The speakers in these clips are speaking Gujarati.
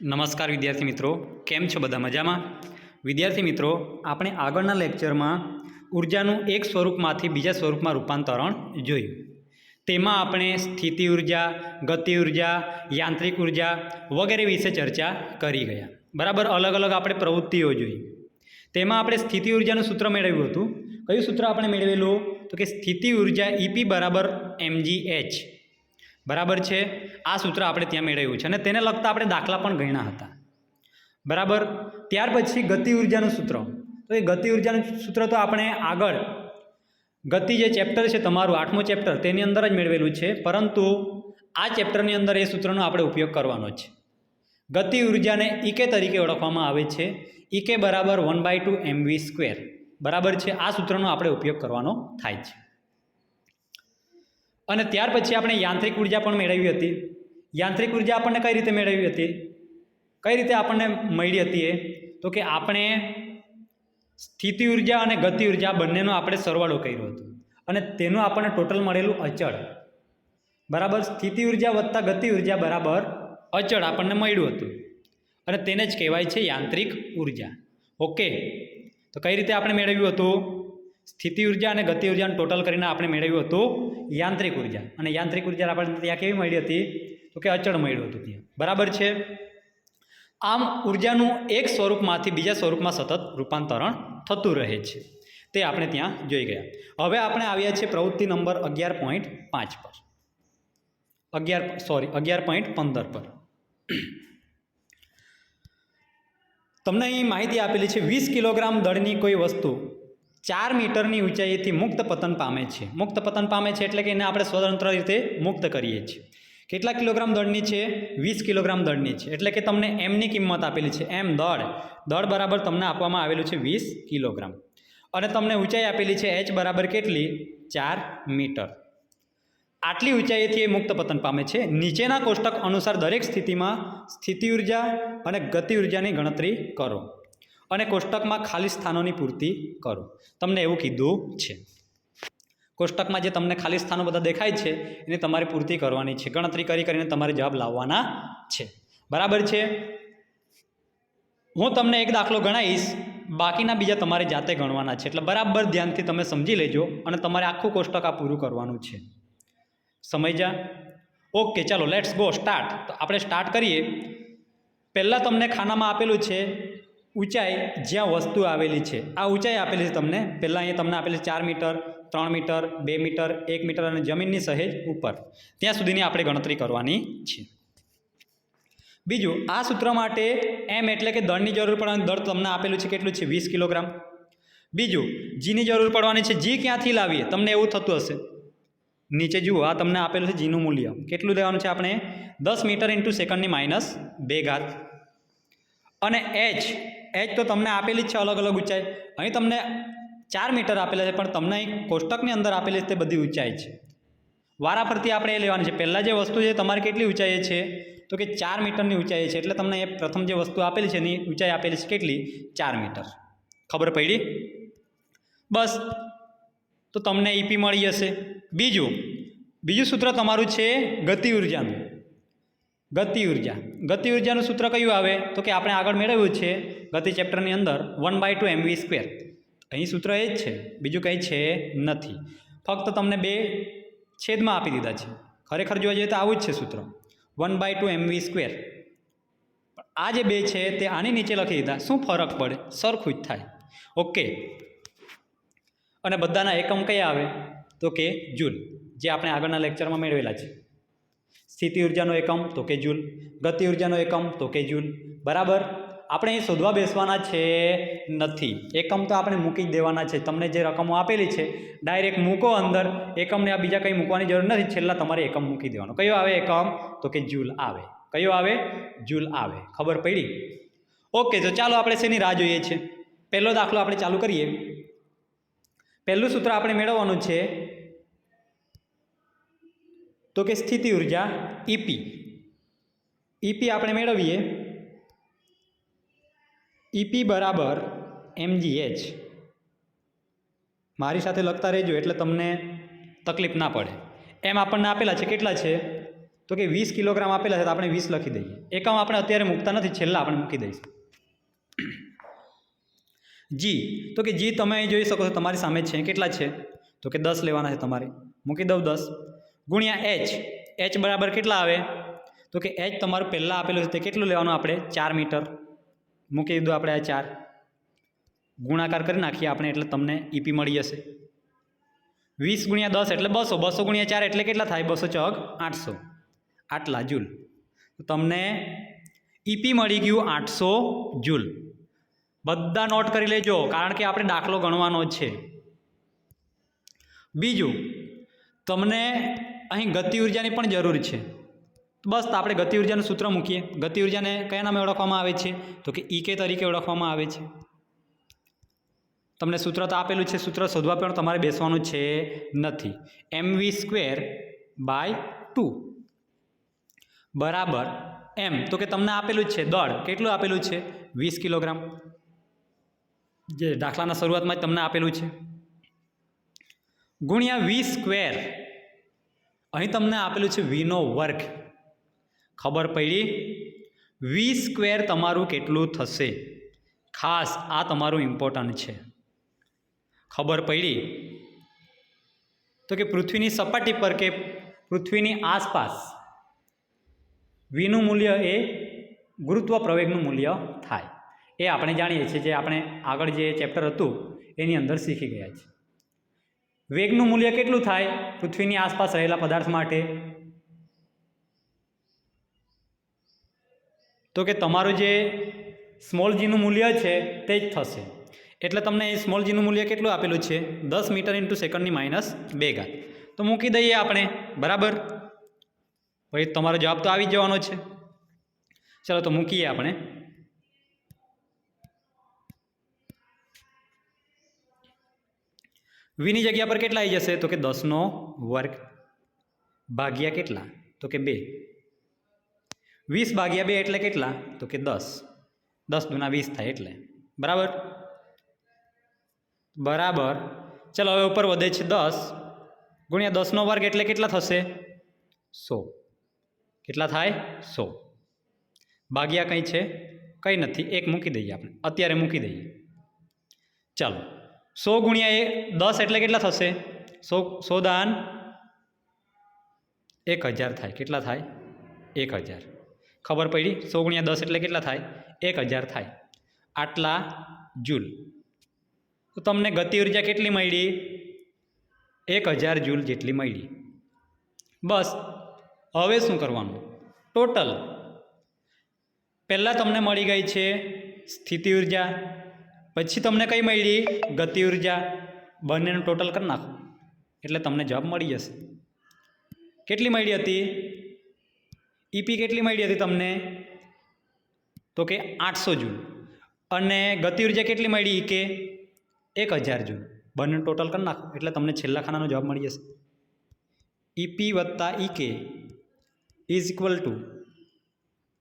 નમસ્કાર વિદ્યાર્થી મિત્રો, કેમ છો બધા મજામાં? વિદ્યાર્થી મિત્રો, આપણે આગળના લેક્ચરમાં ઉર્જાનું એક સ્વરૂપમાંથી બીજા સ્વરૂપમાં રૂપાંતરણ જોયું. તેમાં આપણે સ્થિતિ ઉર્જા, ગતિ ઉર્જા, યાંત્રિક ઉર્જા વગેરે વિશે ચર્ચા કરી ગયા. બરાબર, અલગ અલગ આપણે પ્રવૃત્તિઓ જોઈ. તેમાં આપણે સ્થિતિ ઉર્જાનું સૂત્ર મેળવ્યું હતું. કયું સૂત્ર આપણે મેળવેલું? તો કે સ્થિતિ ઉર્જા EP બરાબર mgh. બરાબર છે, આ સૂત્ર આપણે ત્યાં મેળવ્યું છે અને તેને લગતા આપણે દાખલા પણ ગણ્યા હતા. બરાબર, ત્યાર પછી ગતિ ઉર્જાનું સૂત્ર. તો એ ગતિ ઉર્જાનું સૂત્ર તો આપણે આગળ ગતિ જે ચેપ્ટર છે તમારું 8મું ચેપ્ટર તેની અંદર જ મેળવેલું છે, પરંતુ આ ચેપ્ટરની અંદર એ સૂત્રનો આપણે ઉપયોગ કરવાનો છે. ગતિ ઉર્જાને ઇકે તરીકે ઓળખવામાં આવે છે. ઇકે બરાબર 1/2 mv². બરાબર છે, આ સૂત્રનો આપણે ઉપયોગ કરવાનો થાય છે. અને ત્યાર પછી આપણે યાંત્રિક ઉર્જા પણ મેળવી હતી. યાંત્રિક ઉર્જા આપણને કઈ રીતે મેળવી હતી? કઈ રીતે આપણને મળી હતી? તો કે આપણે સ્થિતિ ઉર્જા અને ગતિ ઉર્જા બંનેનો આપણે સરવાળો કર્યો હતો અને તેનું આપણને ટોટલ મળેલું અચળ. બરાબર, સ્થિતિ ઉર્જા વત્તા ગતિ ઉર્જા બરાબર અચળ આપણને મળ્યું હતું અને તેને જ કહેવાય છે યાંત્રિક ઉર્જા. ઓકે, તો કઈ રીતે આપણે મેળવ્યું હતું? સ્થિતિ ઉર્જા અને ગતિ ઉર્જાનું ટોટલ કરીને આપણે મેળવ્યું હતું યાંત્રિક ઉર્જા. અને યાંત્રિક ઉર્જા આપણને ત્યાં કેવી મળી હતી? તો કે અચળ મળ્યું હતું ત્યાં. બરાબર છે. આમ ઉર્જાનું એક સ્વરૂપમાંથી બીજા સ્વરૂપમાં સતત રૂપાંતરણ થતું રહે છે, તે આપણે ત્યાં જોઈ ગયા. હવે આપણે આવ્યા છીએ પ્રવૃત્તિ નંબર 11.5 પર. 11.15 પર. તમને અહીં માહિતી આપેલી છે 20 કિલોગ્રામ દળની કોઈ વસ્તુ 4 મીટરની ઊંચાઈથી મુક્ત પતન પામે છે. મુક્ત પતન પામે છે એટલે કે એને આપણે સ્વતંત્ર રીતે મુક્ત કરીએ છીએ. કેટલા કિલોગ્રામ દળની છે? 20 કિલોગ્રામ દળની છે. એટલે કે તમને એમની કિંમત આપેલી છે, એમ દળ બરાબર તમને આપવામાં આવેલું છે 20 કિલોગ્રામ. અને તમને ઊંચાઈ આપેલી છે h બરાબર કેટલી? 4 મીટર. આટલી ઊંચાઈથી એ મુક્ત પતન પામે છે. નીચેના કોષ્ટક અનુસાર દરેક સ્થિતિમાં સ્થિતિ ઉર્જા અને ગતિ ઉર્જાની ગણતરી કરો અને કોષ્ટકમાં ખાલી સ્થાનોની પૂર્તિ કરો. તમને એવું કીધું છે. કોષ્ટકમાં જે તમને ખાલી સ્થાનો બધા દેખાય છે એની તમારે પૂર્તિ કરવાની છે. ગણતરી કરીને તમારે જવાબ લાવવાના છે. બરાબર છે. હું તમને એક દાખલો ગણાવીશ, બાકીના બીજા તમારે જાતે ગણવાના છે. એટલે બરાબર ધ્યાનથી તમે સમજી લેજો અને તમારે આખું કોષ્ટક આ પૂરું કરવાનું છે. સમજ્યા? ઓકે, ચાલો લેટ્સ ગો સ્ટાર્ટ. તો આપણે સ્ટાર્ટ કરીએ. પહેલાં તમને ખાનામાં આપેલું છે ઊંચાઈ જ્યાં વસ્તુ આવેલી છે. આ ઊંચાઈ આપેલી છે તમને. પહેલાં અહીંયા તમને આપેલી છે 4 મીટર, 3 મીટર, 2 મીટર, 1 મીટર અને જમીનની સહેજ ઉપર. ત્યાં સુધીની આપણે ગણતરી કરવાની છે. બીજું, આ સૂત્ર માટે એમ એટલે કે દળની જરૂર પડવાની. દળ તમને આપેલું છે કેટલું છે? 20 કિલોગ્રામ. બીજું, જીની જરૂર પડવાની છે. જી ક્યાંથી લાવીએ? તમને એવું થતું હશે. નીચે જુઓ, આ તમને આપેલું છે જીનું મૂલ્ય કેટલું દેવાનું છે આપણે? 10 મીટર ઇન્ટુ સેકન્ડની -2 અને એચ તો તમને આપેલી જ છે અલગ અલગ ઊંચાઈ. અહીં તમને 4 મીટર આપેલા છે, પણ તમને અહીં કોષ્ટકની અંદર આપેલી છે તે બધી ઊંચાઈ છે. વારાફરતી આપણે એ લેવાની છે. પહેલાં જે વસ્તુ છે તમારી કેટલી ઊંચાઈ છે? તો કે 4 મીટરની ઊંચાઈ છે. એટલે તમને એ પ્રથમ જે વસ્તુ આપેલી છે એની ઊંચાઈ આપેલી છે કેટલી? 4 મીટર. ખબર પડી? બસ, તો તમને EP મળી જશે. બીજું સૂત્ર તમારું છે ગતિ ઉર્જાનું. ગતિ ઉર્જાનું સૂત્ર કયું આવે? તો કે આપણે આગળ મેળવ્યું છે ગતિ ચેપ્ટરની અંદર 1/2 mv². અહીં સૂત્ર એ જ છે, બીજું કંઈ છે નથી. ફક્ત તમને 2 છેદમાં આપી દીધા છે. ખરેખર જોવા જઈએ તો આવું જ છે સૂત્ર, 1/2 mv². આ જે 2 છે તે આની નીચે લખી દીધા. શું ફરક પડે? સરખું જ થાય. ઓકે, અને બધાના એકમ કયા આવે? તો કે જૂલ, જે આપણે આગળના લેક્ચરમાં મેળવેલા છે. સ્થિતિ ઉર્જાનો એકમ તો કે જૂલ, ગતિ ઉર્જાનો એકમ તો કે જૂલ. બરાબર, આપણે અહીં શોધવા બેસવાના છે નથી. એકમ તો આપણે મૂકી જ દેવાના છે. તમને જે રકમો આપેલી છે ડાયરેક્ટ મૂકો અંદર. એકમને આ બીજા કંઈ મૂકવાની જરૂર નથી. છેલ્લા તમારે એકમ મૂકી દેવાનો. કયો આવે એકમ? તો કે જૂલ આવે. કયો આવે? જૂલ આવે. ખબર પડી? ઓકે, તો ચાલો આપણે શેની રાહ જોઈએ છીએ. પહેલો દાખલો આપણે ચાલુ કરીએ. પહેલું સૂત્ર આપણે મેળવવાનું છે તો કે સ્થિતિ ઉર્જા EP આપણે મેળવીએ. EP બરાબર mgh. મારી સાથે લખતા રહેજો એટલે તમને તકલીફ ના પડે. એમ આપણને આપેલા છે કેટલા છે? તો તો કે 20 કિલોગ્રામ આપેલા છે તો આપણે 20 લખી દઈએ. એકમ આપણે અત્યારે મૂકતા નથી, છેલ્લા આપણે મૂકી દઈશું. જી, તો કે જી તમે અહીં જોઈ શકો છો તમારી સામે છે, કેટલા છે તો કે 10 લેવાના છે તમારે. મૂકી દઉં 10 ગુણ્યા એચ. એચ બરાબર કેટલા આવે તો કે એચ તમારું પહેલાં આપેલું છે તે કેટલું લેવાનું આપણે 4 મીટર. મૂકી દીધું આપણે આ 4, ગુણાકાર કરી નાખીએ આપણે એટલે તમને ઈપી મળી જશે. 20 ગુણ્યા 10 એટલે 200, 200 ગુણ્યા 4 એટલે કેટલા થાય 200 ચોક 800, આટલા જૂલ. તો તમને ઈપી મળી ગયું 800 જૂલ. બધા નોટ કરી લેજો કારણ કે આપણે દાખલો ગણવાનો છે. બીજું, તમને અહીં ગતિ ઉર્જાની પણ જરૂર છે. તો બસ આપણે ગતિ ઉર્જાનું સૂત્ર મૂકીએ. ગતિ ઉર્જાને કયા નામે ઓળખવામાં આવે છે તો કે ઈકે તરીકે ઓળખવામાં આવે છે. તમને સૂત્ર તો આપેલું છે, સૂત્ર શોધવા પણ તમારે બેસવાનું છે નથી. mv²/2 બરાબર એમ, તો કે તમને આપેલું જ છે દળ કેટલું આપેલું છે 20 કિલોગ્રામ, જે દાખલાના શરૂઆતમાં જ તમને આપેલું છે, ગુણ્યા v². અહીં તમને આપેલું છે વીનો વર્ગ. ખબર પડી? v² તમારું કેટલું થશે? ખાસ આ તમારું ઇમ્પોર્ટન્ટ છે. ખબર પડી? તો કે પૃથ્વીની સપાટી પર કે પૃથ્વીની આસપાસ વીનું મૂલ્ય એ ગુરુત્વ પ્રવેગનું મૂલ્ય થાય. એ આપણે જાણીએ છીએ, જે આપણે આગળ જે ચેપ્ટર હતું એની અંદર શીખી ગયા છે. વેગનું મૂલ્ય કેટલું થાય પૃથ્વીની આસપાસ રહેલા પદાર્થ માટે? તો કે તમારું જે સ્મોલ જીનું મૂલ્ય છે તે જ થશે. એટલે તમને એ સ્મોલ જીનું મૂલ્ય કેટલું આપેલું છે 10 મીટર × સેકન્ડની -2 તો મૂકી દઈએ આપણે. બરાબર, પછી તમારો જવાબ તો આવી જ જવાનો છે. ચાલો તો મૂકીએ આપણે. વીની જગ્યા પર કેટલા આવી જશે તો કે 10નો વર્ગ ભાગ્યા કેટલા તો કે 2. 20 ભાગ્યા 2 એટલે કેટલા તો કે 10. 10 દુના 20 થાય એટલે. બરાબર બરાબર. ચાલો હવે ઉપર વધે છે 10 ગુણ્યા 10નો વર્ગ એટલે કેટલા થશે 100. કેટલા થાય 100. ભાગ્યા કંઈ છે કંઈ નથી, 1 મૂકી દઈએ આપણે, અત્યારે મૂકી દઈએ. ચાલો 100 ગુણ્યા 10 એટલે કેટલા થશે 100 દાન 1000 થાય. કેટલા થાય 1000. ખબર પડી? 100 ગુણ્યા 10 એટલે કેટલા થાય 1000 થાય. આટલા જૂલ. તો તમને ગતિ ઉર્જા કેટલી મળી 1000 જૂલ જેટલી મળી. બસ હવે શું કરવાનું? ટોટલ પહેલાં તમને મળી ગઈ છે સ્થિતિ ઉર્જા, પછી તમને કઈ મળી ગતિ ઉર્જા. બંનેનું ટોટલ કરી નાખો એટલે તમને જવાબ મળી જશે. કેટલી મળી હતી ઈપી? કેટલી મળી હતી તમને તો કે 800 જૂલ. અને ગતિ ઉર્જા કેટલી મળી કે 1000 જૂલ. બંનેનું ટોટલ કરી નાખો એટલે તમને છેલ્લા ખાનાનો જવાબ મળી જશે. ઈપી વત્તા ઈકે ઇઝ ઇક્વલ ટુ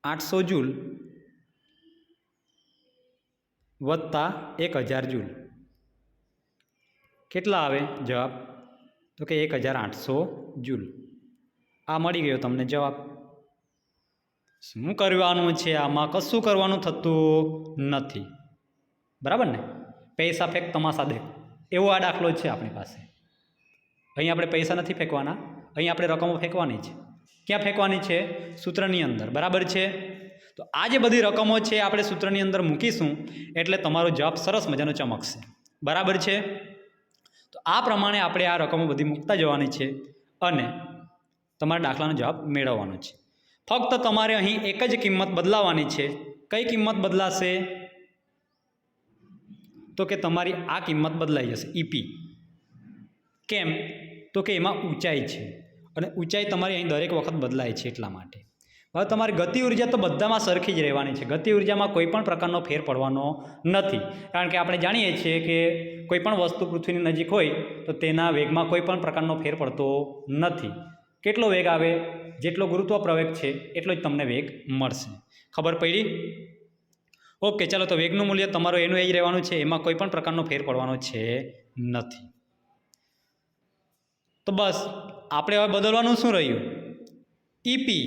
800 જૂલ વત્તા 1000 જૂલ. કેટલા આવે જવાબ તો કે 1800 જૂલ. આ મળી ગયો તમને જવાબ. શું કરવાનું છે આમાં? કશું કરવાનું થતું નથી. બરાબર ને? પૈસા ફેંક તમાશા દેખ એવો આ દાખલો છે આપણી પાસે. અહીં આપણે પૈસા નથી ફેંકવાના, અહીં આપણે રકમો ફેંકવાની છે. ક્યાં ફેંકવાની છે? સૂત્રની અંદર. બરાબર છે? તો આ જે બધી રકમો છે આપણે સૂત્રની અંદર મૂકીશું એટલે તમારો જવાબ સરસ મજાનો ચમકશે. બરાબર છે? તો આ પ્રમાણે આપણે આ રકમો બધી મૂકતા જવાની છે અને તમારા દાખલાનો જવાબ મેળવવાનો છે. ફક્ત તમારે અહીં એક જ કિંમત બદલાવાની છે. કઈ કિંમત બદલાશે તો કે તમારી આ કિંમત બદલાઈ જશે ઈપી. કેમ તો કે એમાં ઊંચાઈ છે અને ઊંચાઈ તમારી અહીં દરેક વખત બદલાય છે એટલા માટે. હવે તમારી ગતિ ઉર્જા તો બધામાં સરખી જ રહેવાની છે. ગતિ ઉર્જામાં કોઈ પણ પ્રકારનો ફેર પડવાનો નથી, કારણ કે આપણે જાણીએ છીએ કે કોઈ પણ વસ્તુ પૃથ્વીની નજીક હોય તો તેના વેગમાં કોઈ પણ પ્રકારનો ફેર પડતો નથી. કેટલો વેગ આવે? જેટલો ગુરુત્વ પ્રવેગ છે એટલો જ તમને વેગ મળશે. ખબર પડી? ઓકે, ચાલો તો વેગનું મૂલ્ય તમારું એનું એ જ રહેવાનું છે, એમાં કોઈ પણ પ્રકારનો ફેર પડવાનો છે નથી. તો બસ આપણે હવે બદલવાનું શું રહ્યું? ઈપી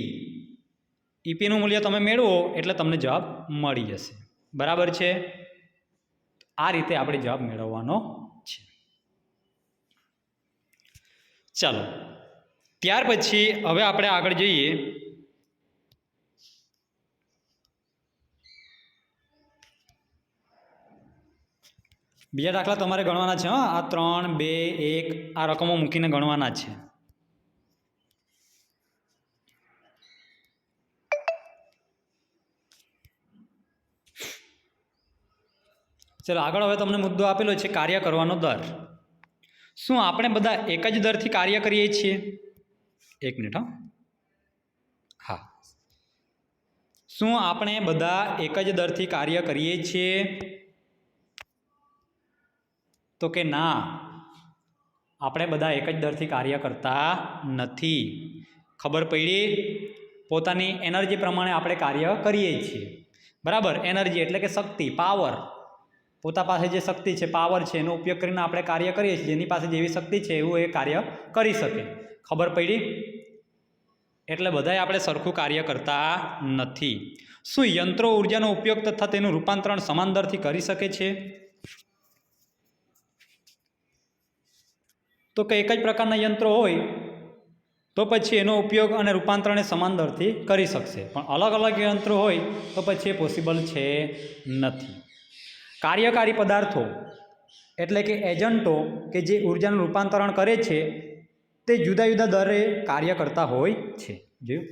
ઈપીનું મૂલ્ય તમે મેળવો એટલે તમને જવાબ મળી જશે. બરાબર છે. આ રીતે આપણે જવાબ મેળવવાનો છે. ચાલો ત્યાર પછી હવે આપણે આગળ જઈએ. બીજા દાખલા તમારે ગણવાના છે. આ 3, 2, 1 આ રકમો મૂકીને ગણવાના છે. ચલો આગળ હવે તમને મુદ્દો આપેલો છે કાર્ય કરવાનો દર. શું આપણે બધા એક જ દરથી કાર્ય કરીએ છીએ? એક મિનિટ. હા, શું આપણે બધા એક જ દરથી કાર્ય કરીએ છીએ? તો કે ના, આપણે બધા એક જ દરથી કાર્ય કરતા નથી. ખબર પડી? પોતાની એનર્જી પ્રમાણે આપણે કાર્ય કરીએ છીએ. બરાબર. એનર્જી એટલે કે શક્તિ, પાવર. પોતા પાસે જે શક્તિ છે, પાવર છે, એનો ઉપયોગ કરીને આપણે કાર્ય કરીએ છીએ. જેની પાસે જેવી શક્તિ છે એવું એ કાર્ય કરી શકે. ખબર પડી? એટલે બધાય આપણે સરખું કાર્ય કરતા નથી. શું યંત્રો ઉર્જાનો ઉપયોગ તથા તેનું રૂપાંતરણ સમાન દરથી કરી શકે છે? તો કે એક જ પ્રકારના યંત્રો હોય તો પછી એનો ઉપયોગ અને રૂપાંતરણ એ સમાન દરથી કરી શકશે, પણ અલગ અલગ યંત્રો હોય તો પછી એ પોસિબલ છે નથી. કાર્યકારી પદાર્થો એટલે કે એજન્ટો કે જે ઉર્જાનું રૂપાંતરણ કરે છે તે જુદા જુદા દરે કાર્ય કરતા હોય છે. જોયું?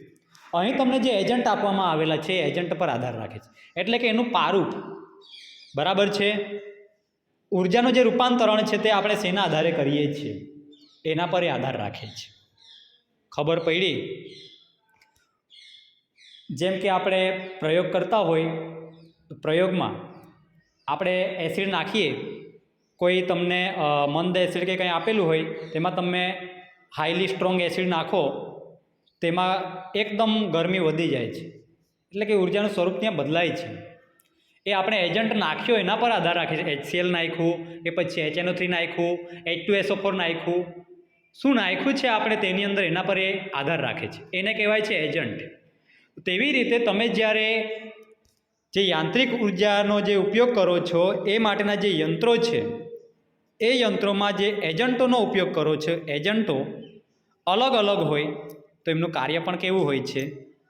અહીં તમને જે એજન્ટ આપવામાં આવેલા છે એજન્ટ પર આધાર રાખે છે. એટલે કે એનું પારૂપ. બરાબર છે. ઉર્જાનું જે રૂપાંતરણ છે તે આપણે શેના આધારે કરીએ છીએ એના પર આધાર રાખે છે. ખબર પડી? જેમ કે આપણે પ્રયોગ કરતા હોય તો પ્રયોગમાં આપણે એસિડ નાખીએ, કોઈ તમને મંદ એસિડ કે કંઈ આપેલું હોય તેમાં તમે હાઈલી સ્ટ્રોંગ એસિડ નાખો, તેમાં એકદમ ગરમી વધી જાય છે. એટલે કે ઉર્જાનું સ્વરૂપ ત્યાં બદલાય છે. એ આપણે એજન્ટ નાખ્યો એના પર આધાર રાખે છે. HCl નાખ્યું કે પછી HNO3 નાખ્યું, H2SO4 નાખ્યું, શું નાખ્યું છે આપણે તેની અંદર એના પર એ આધાર રાખે છે. એને કહેવાય છે એજન્ટ. તેવી રીતે તમે જ્યારે જે યાંત્રિક ઉર્જાનો જે ઉપયોગ કરો છો એ માટેના જે યંત્રો છે એ યંત્રોમાં જે એજન્ટોનો ઉપયોગ કરો છો, એજન્ટો અલગ અલગ હોય તો એમનું કાર્ય પણ કેવું હોય છે?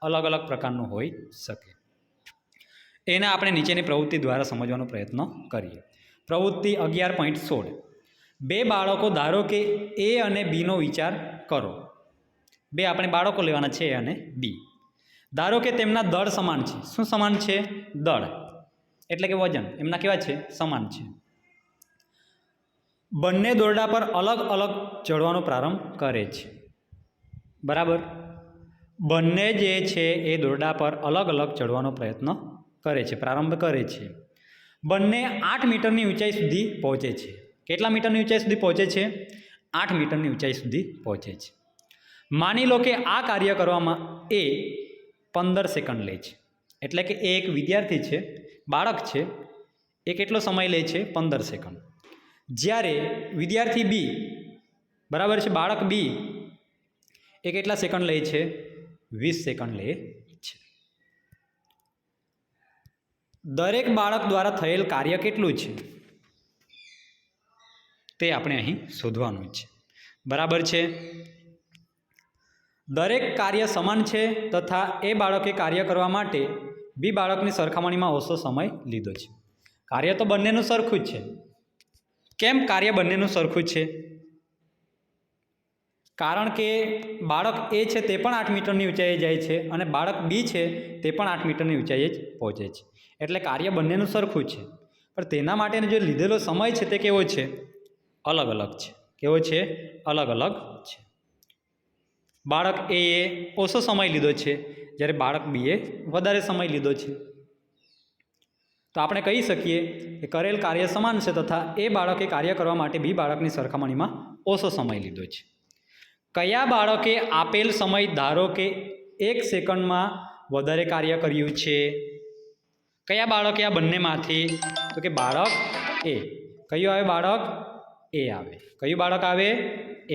અલગ અલગ પ્રકારનું હોઈ શકે. એને આપણે નીચેની પ્રવૃત્તિ દ્વારા સમજવાનો પ્રયત્ન કરીએ. પ્રવૃત્તિ 11.16. બે બાળકો ધારો કે એ અને બીનો વિચાર કરો. બે આપણે બાળકો લેવાના છે, એ અને બી. ધારો કે તેમના દળ સમાન છે. શું સમાન છે? દળ એટલે કે વજન એમના કેવા છે? સમાન છે. બંને દોરડા પર અલગ અલગ ચડવાનો પ્રારંભ કરે છે. બરાબર. બંને જે છે એ દોરડા પર અલગ અલગ ચડવાનો પ્રયત્ન કરે છે, પ્રારંભ કરે છે. બંને 8 મીટરની ઊંચાઈ સુધી પહોંચે છે. કેટલા મીટરની ઊંચાઈ સુધી પહોંચે છે? 8 મીટરની ઊંચાઈ સુધી પહોંચે છે. માની લો કે આ કાર્ય કરવામાં એ 15 સેકન્ડ લે છે. એટલે કે એ એક વિદ્યાર્થી છે, બાળક છે, એ કેટલો સમય લે છે? 15 સેકન્ડ. જ્યારે વિદ્યાર્થી બી, બરાબર છે, બાળક બી એ કેટલા સેકન્ડ લે છે? 20 સેકન્ડ લે છે. દરેક બાળક દ્વારા થયેલ કાર્ય કેટલું છે તે આપણે અહીં શોધવાનું છે. બરાબર છે. દરેક કાર્ય સમાન છે તથા એ બાળકે કાર્ય કરવા માટે બી બાળકની સરખામણીમાં ઓછો સમય લીધો છે. કાર્ય તો બંનેનું સરખું જ છે. કેમ કાર્ય બંનેનું સરખું છે? કારણ કે બાળક એ છે તે પણ 8 મીટરની ઊંચાઈએ જાય છે અને બાળક બી છે તે પણ 8 મીટરની ઊંચાઈએ જ પહોંચે છે. એટલે કાર્ય બંનેનું સરખું છે, પણ તેના માટેનો જે લીધેલો સમય છે તે કેવો છે? અલગ અલગ છે. કેવો છે? અલગ અલગ છે. બાળક એ ઓછો સમય લીધો છે જ્યારે બાળક બીએ વધારે સમય લીધો છે. તો આપણે કહી શકીએ કે કરેલ કાર્ય સમાન છે તથા એ બાળકે કાર્ય કરવા માટે બી બાળકની સરખામણીમાં ઓછો સમય લીધો છે. કયા બાળકે આપેલ સમય ધારો કે 1 સેકન્ડમાં વધારે કાર્ય કર્યું છે? કયા બાળકે આ બંનેમાંથી? તો કે બાળક એ. કયું આવે? બાળક એ આવે. કયું બાળક આવે?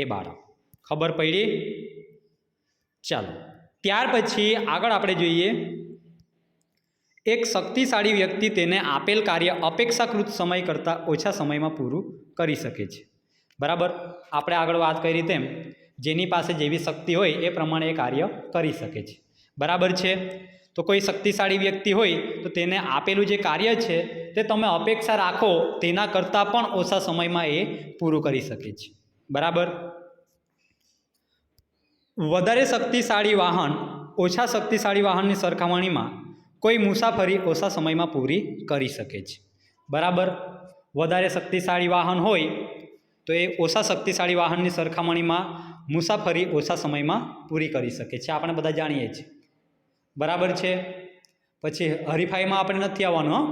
એ બાળક. ખબર પડી? ચાલો ત્યાર પછી આગળ આપણે જોઈએ, એક શક્તિશાળી વ્યક્તિ તેને આપેલ કાર્ય અપેક્ષાકૃત સમય કરતાં ઓછા સમયમાં પૂરું કરી શકે છે. બરાબર, આપણે આગળ વાત કરી તેમ જેની પાસે જેવી શક્તિ હોય એ પ્રમાણે એ કાર્ય કરી શકે છે. બરાબર છે. તો કોઈ શક્તિશાળી વ્યક્તિ હોય તો તેને આપેલું જે કાર્ય છે તે તમે અપેક્ષા રાખો તેના કરતાં પણ ઓછા સમયમાં એ પૂરું કરી શકે છે. બરાબર. વધારે શક્તિશાળી વાહન ઓછા શક્તિશાળી વાહનની સરખામણીમાં કોઈ મુસાફરી ઓછા સમયમાં પૂરી કરી શકે છે. બરાબર. વધારે શક્તિશાળી વાહન હોય તો એ ઓછા શક્તિશાળી વાહનની સરખામણીમાં મુસાફરી ઓછા સમયમાં પૂરી કરી શકે છે. આપણે બધા જાણીએ છીએ. બરાબર છે. પછી હરીફાઈમાં આપણે નથી આવવાનું.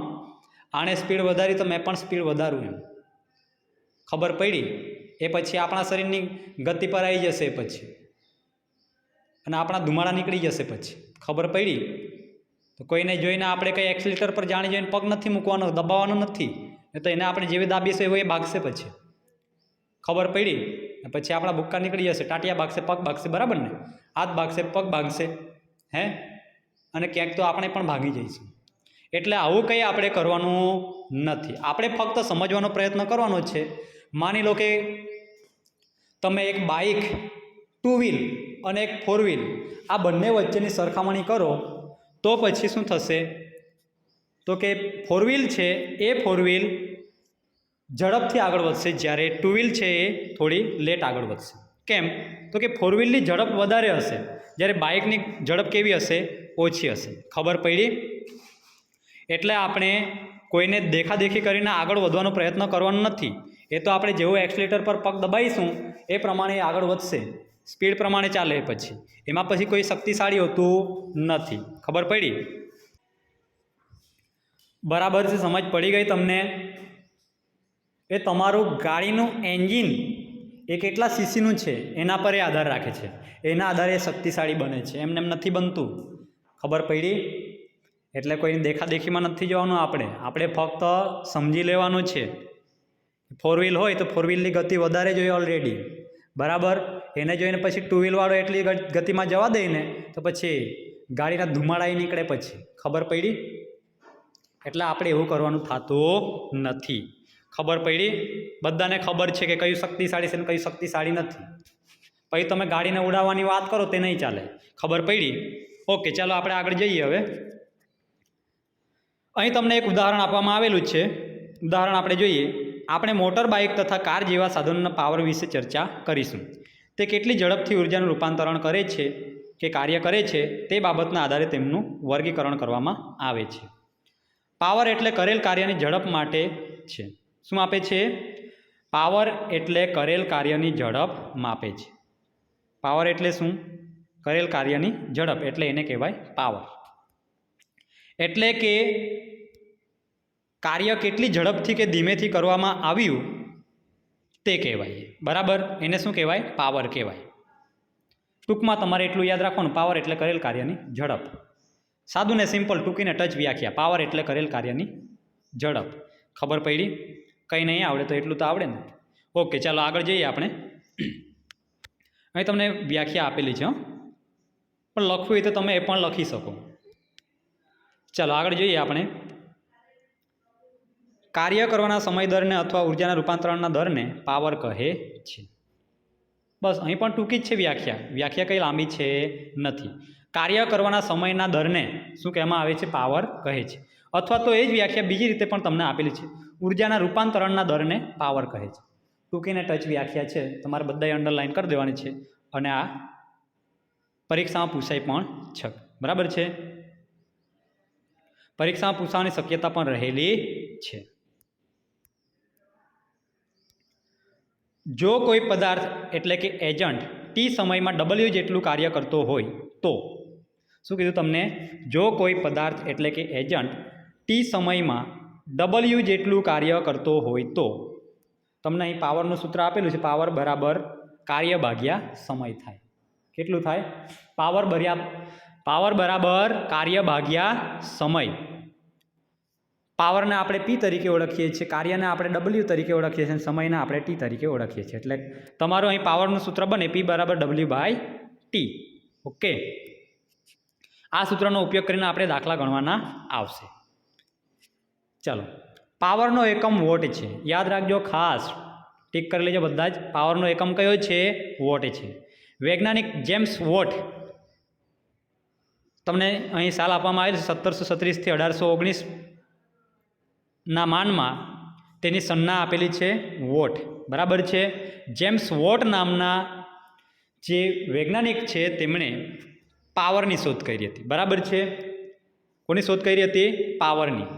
આણે સ્પીડ વધારી તો મેં પણ સ્પીડ વધારું એમ. ખબર પડી એ પછી આપણા શરીરની ગતિ પર આવી જશે પછી, અને આપણા ધુમાડા નીકળી જશે પછી. ખબર પડી. તો કોઈને જોઈને આપણે કંઈ એક્સિલેટર પર જાણી જોઈને પગ નથી મૂકવાનો, દબાવવાનો નથી. તો એને આપણે જેવી દાબીશું એવું એ ભાગશે પછી. ખબર પડી. પછી આપણા ભૂક્કા નીકળી જશે, ટાટિયા ભાગશે, પગ ભાગશે. બરાબર ને? હાથ ભાગશે, પગ ભાગશે, હે, અને ક્યાંક તો આપણે પણ ભાગી જઈશું. એટલે આવું કંઈ આપણે કરવાનું નથી. આપણે ફક્ત સમજવાનો પ્રયત્ન કરવાનો છે. માની લો કે તમે એક બાઇક, 2 વ્હીલ અને એક 4 વ્હીલ આ બંને વચ્ચેની સરખામણી કરો તો પછી શું થશે? તો કે 4 વ્હીલ છે એ 4 વ્હીલ ઝડપથી આગળ વધશે, જ્યારે 2 વ્હીલ છે એ થોડી લેટ આગળ વધશે. કેમ? તો કે 4 વ્હીલની ઝડપ વધારે હશે, જ્યારે બાઇકની ઝડપ કેવી હશે? ઓછી હશે. ખબર પડી? એટલે આપણે કોઈને દેખાદેખી કરીને આગળ વધવાનો પ્રયત્ન કરવાનો નથી. એ તો આપણે જેવું એક્સિલેટર પર પગ દબાવીશું એ પ્રમાણે આગળ વધશે, સ્પીડ પ્રમાણે ચાલે. પછી એમાં પછી કોઈ શક્તિશાળી હોતું નથી. ખબર પડી? બરાબર છે. સમજ પડી ગઈ તમને? એ તમારું ગાડીનું એન્જિન એ કેટલા સીસીનું છે એના પર એ આધાર રાખે છે. એના આધારે શક્તિશાળી બને છે, એમને એમ નથી બનતું. ખબર પડી? એટલે કોઈની દેખાદેખીમાં નથી જવાનું. આપણે ફક્ત સમજી લેવાનું છે. 4 વ્હીલ હોય તો 4 વ્હીલની ગતિ વધારે જોઈએ ઓલરેડી. બરાબર. એને જોઈને પછી 2 વ્હીલવાળો એટલી ગતિમાં જવા દે ને તો પછી ગાડીના ધુમાડા નીકળે પછી. ખબર પડી? એટલે આપણે એવું કરવાનું થતું નથી. ખબર પડી? બધાને ખબર છે કે કયું શક્તિશાળી છે ને કયું શક્તિશાળી નથી. પછી તમે ગાડીને ઉડાવવાની વાત કરો તે નહીં ચાલે. ખબર પડી? ઓકે, ચાલો આપણે આગળ જઈએ. હવે અહીં તમને એક ઉદાહરણ આપવામાં આવેલું છે. ઉદાહરણ આપણે જોઈએ. આપણે મોટર બાઇક તથા કાર જેવા સાધનોના પાવર વિશે ચર્ચા કરીશું. તે કેટલી ઝડપથી ઉર્જાનું રૂપાંતરણ કરે છે કે કાર્ય કરે છે તે બાબતના આધારે તેમનું વર્ગીકરણ કરવામાં આવે છે. પાવર એટલે કરેલ કાર્યની ઝડપ માટે છે. શું માપે છે? પાવર એટલે કરેલ કાર્યની ઝડપ માપે છે. પાવર એટલે શું? કરેલ કાર્યની ઝડપ, એટલે એને કહેવાય પાવર. એટલે કે કાર્ય કેટલી ઝડપથી કે ધીમેથી કરવામાં આવ્યું તે કહેવાય. બરાબર. એને શું કહેવાય? પાવર કહેવાય. ટૂંકમાં તમારે એટલું યાદ રાખવાનું, પાવર એટલે કરેલ કાર્યની ઝડપ. સાદું ને સિમ્પલ, ટૂંકીને ટચ વ્યાખ્યા. પાવર એટલે કરેલ કાર્યની ઝડપ. ખબર પડી? કંઈ નહીં આવડે તો એટલું તો આવડે ને. ઓકે, ચાલો આગળ જઈએ આપણે. અહીં તમને વ્યાખ્યા આપેલી છે, પણ લખવું હોય તો તમે એ પણ લખી શકો. ચાલો આગળ જોઈએ આપણે. કાર્ય કરવાના સમય દરને અથવા ઉર્જાના રૂપાંતરણના દરને પાવર કહે છે. બસ અહીં પણ ટૂંકી જ છે વ્યાખ્યા. વ્યાખ્યા કંઈ લાંબી છે નથી. કાર્ય કરવાના સમયના દરને શું કહેવામાં આવે છે? પાવર કહે છે. અથવા તો એ જ વ્યાખ્યા બીજી રીતે પણ તમને આપેલી છે. ઉર્જાના રૂપાંતરણના દરને પાવર કહે છે. ટૂંકીને ટચ વ્યાખ્યા છે, તમારે બધાએ અંડરલાઇન કરી દેવાની છે. અને આ પરીક્ષામાં પૂછાય પણ છે. બરાબર છે? પરીક્ષામાં પૂછવાની શક્યતા પણ રહેલી છે. જો કોઈ પદાર્થ એટલે કે એજન્ટ ટી સમયમાં W જેટલું કાર્ય કરતો હોય તો શું કીધું તમને? જો કોઈ પદાર્થ એટલે કે એજન્ટ ટી સમયમાં W જેટલું કાર્ય કરતો હોય તો તમને અહીં પાવરનું સૂત્ર આપેલું છે. પાવર બરાબર કાર્ય ભાગ્યા સમય થાય. કેટલું થાય? પાવર બરાબર કાર્ય ભાગ્યા સમય. પાવરને આપણે P તરીકે ઓળખીએ છીએ, કાર્યને આપણે W તરીકે ઓળખીએ છીએ, અને સમયને આપણે T તરીકે ઓળખીએ છીએ. એટલે તમારું અહીં પાવરનું સૂત્ર બને P બરાબર W/T. ઓકે, આ સૂત્રનો ઉપયોગ કરીને આપણે દાખલા ગણવાના આવશે. ચાલો, પાવરનો એકમ વોટ છે. યાદ રાખજો, ખાસ ટીક કરી લેજો બધા જ. પાવરનો એકમ કયો છે? વોટ છે. વૈજ્ઞાનિક જેમ્સ વોટ, તમને અહીં સાલ આપવામાં આવેલ છે 1736 થી 1819 ના માનમાં તેની સંજ્ઞા આપેલી છે વોટ. બરાબર છે. જેમ્સ વોટ નામના જે વૈજ્ઞાનિક છે તેમણે પાવરની શોધ કરી હતી. બરાબર છે. કોની શોધ કરી હતી? પાવરની.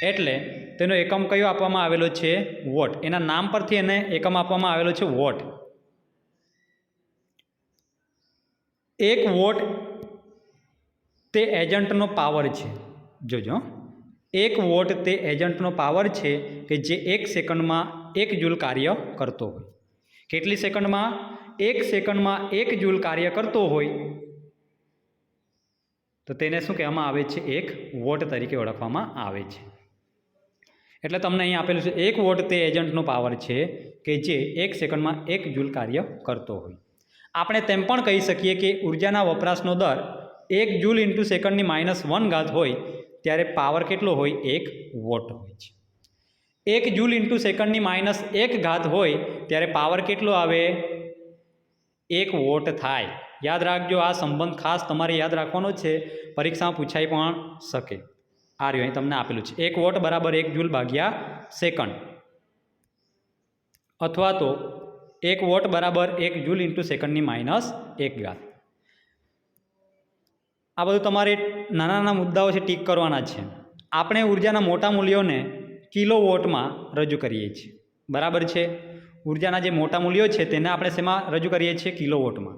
એટલે તેનો એકમ કયો આપવામાં આવેલો છે? વોટ. એના નામ પરથી એને એકમ આપવામાં આવેલો છે વોટ. 1 વોટ તે એજન્ટનો પાવર છે. જોજો, 1 વોટ તે એજન્ટનો પાવર છે કે જે 1 સેકન્ડમાં 1 જૂલ કાર્ય કરતો હોય. કેટલી સેકન્ડમાં? 1 સેકન્ડમાં 1 જૂલ કાર્ય કરતો હોય તો તેને શું કહેવામાં આવે છે? 1 વોટ તરીકે ઓળખવામાં આવે છે. એટલે તમને અહીં આપેલું છે 1 વોટ તે એજન્ટનો પાવર છે કે જે 1 સેકન્ડમાં 1 જૂલ કાર્ય કરતો હોય. આપણે તેમ પણ કહી શકીએ કે ઉર્જાના વપરાશનો દર 1 જૂલ ઇન્ટુ સેકન્ડની -1 હોય ત્યારે પાવર કેટલો હોય? 1 વોટ હોય છે. 1 જૂલ ઇન્ટુ સેકન્ડની -1 હોય ત્યારે પાવર કેટલો આવે? 1 વોટ થાય. યાદ રાખજો, આ સંબંધ ખાસ તમારે યાદ રાખવાનો છે, પરીક્ષામાં પૂછાઈ પણ શકે. આ રહ્યું અહીં તમને આપેલું છે 1 વોટ બરાબર 1 જૂલ ભાગ્યા સેકન્ડ, અથવા તો 1 વોટ બરાબર 1 જૂલ ઇન્ટુ સેકન્ડની -1. આ બધું તમારે નાના નાના મુદ્દાઓ છે, ટીક કરવાના છે. આપણે ઉર્જાના મોટા મૂલ્યોને કિલો વોટમાં રજૂ કરીએ છીએ. બરાબર છે. ઉર્જાના જે મોટા મૂલ્યો છે તેને આપણે શેમાં રજૂ કરીએ છીએ? કિલો વોટમાં.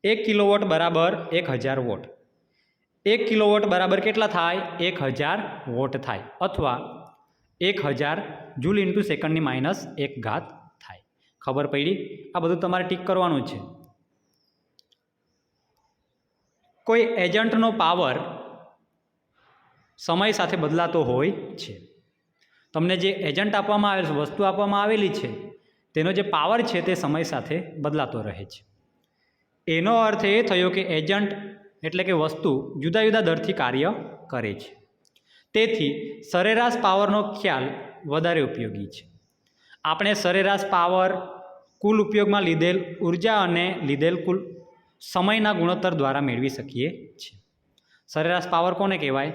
1 કિલોવોટ બરાબર 1000 વોટ. 1 કિલોવોટ બરાબર કેટલા થાય? 1000 વોટ થાય, અથવા 1000 જૂલ ઇન્ટુ સેકન્ડની -1 થાય. ખબર પડી? આ બધું તમારે ટીક કરવાનું છે. કોઈ એજન્ટનો પાવર સમય સાથે બદલાતો હોય છે. તમને જે એજન્ટ આપવામાં આવેલ છે, વસ્તુ આપવામાં આવેલી છે, તેનો જે પાવર છે તે સમય સાથે બદલાતો રહે છે. એનો અર્થ એ થયો કે એજન્ટ એટલે કે વસ્તુ જુદા જુદા દરથી કાર્ય કરે છે. તેથી સરેરાશ પાવરનો ખ્યાલ વધારે ઉપયોગી છે. આપણે સરેરાશ પાવર કુલ ઉપયોગમાં લીધેલ ઉર્જા અને લીધેલ કુલ સમયના ગુણોત્તર દ્વારા મેળવી શકીએ છીએ. સરેરાશ પાવર કોને કહેવાય?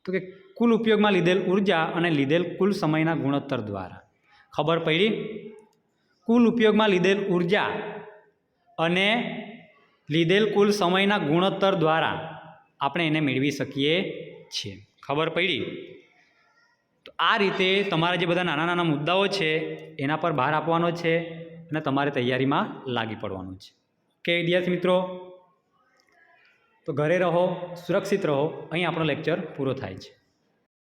તો કે કુલ ઉપયોગમાં લીધેલ ઉર્જા અને લીધેલ કુલ સમયના ગુણોત્તર દ્વારા. ખબર પડી? કુલ ઉપયોગમાં લીધેલ ઉર્જા અને લીધેલ કુલ સમયના ગુણોત્તર દ્વારા આપણે એને મેળવી શકીએ છીએ. ખબર પડી? તો આ રીતે તમારા જે બધા નાના નાના મુદ્દાઓ છે એના પર ભાર આપવાનો છે અને તમારે તૈયારીમાં લાગી પડવાનું છે. કે વિદ્યાર્થી મિત્રો, તો ઘરે રહો, સુરક્ષિત રહો. અહીં આપણો લેક્ચર પૂરો થાય છે.